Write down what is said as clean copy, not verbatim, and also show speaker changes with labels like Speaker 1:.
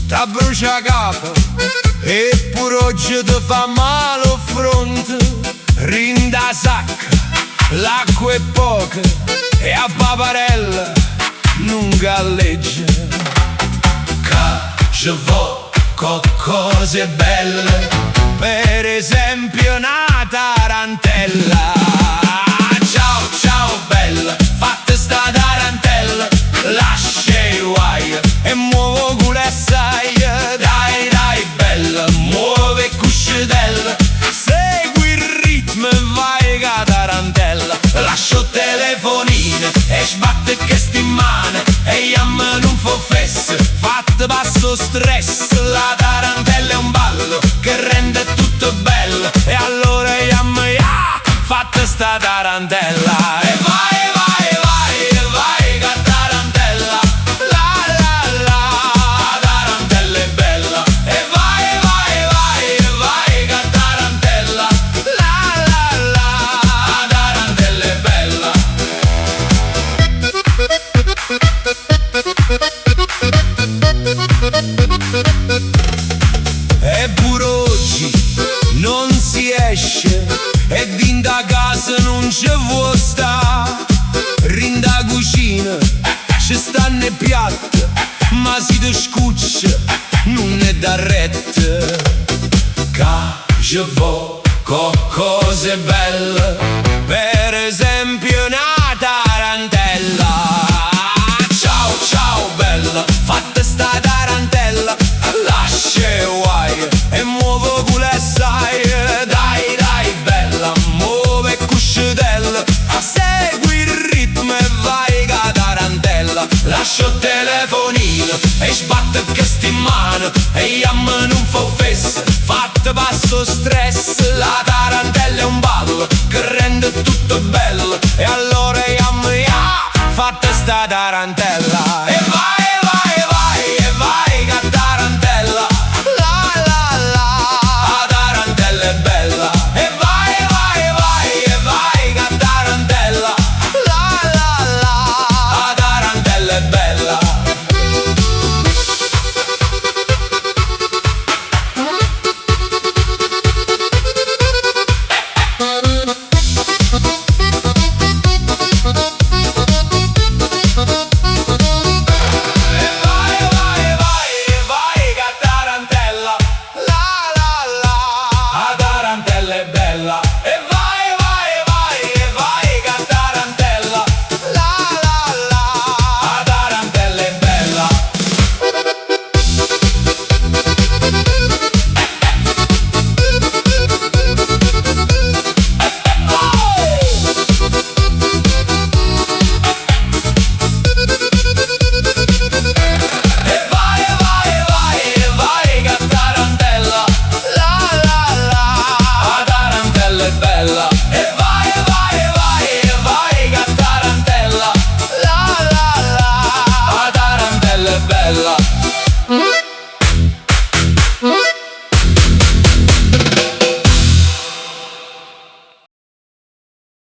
Speaker 1: T'ha brucia capo e pure oggi ti fa male o fronte. Rinda sacca, l'acqua è poca e a paparella non galleggia. Che ci vo' con cose belle, per esempio una tarantella. Ciao ciao bella, fatta sta tarantella, lascia i guai e muovo culo assai. Dai dai bella, muove cuscitella, segui il ritmo e vai ca tarantella. Lascio il telefonino e sbatte che sti in mano e iam non fa fesse, fatte basso stress. La tarantella è un ballo che rende tutto bello e allora iam fatta sta tarantella. E vai e pure oggi non si esce e dinda casa non ci vuoi sta. Rinda cucina ci stanno i piatti, ma si ti scuccia non è da retta. Ca ci vo' con cose belle, per esempio una tarantella. Ciao ciao bella, fatta sta tarantella, lascia i guai e muovo culo assai. Dai dai bella, muove cuscitella, segui il ritmo e vai ca tarantella. Lascio il telefonino e sbatte che sti in mano e iam non fa fesse, fatta basso stress. La tarantella è un ballo che rende tutto bello e allora iam fatta sta tarantella. E vai ca tarantella, la la la, la tarantella è bella. E vai ca tarantella, la la la, la tarantella è bella.
Speaker 2: Bella.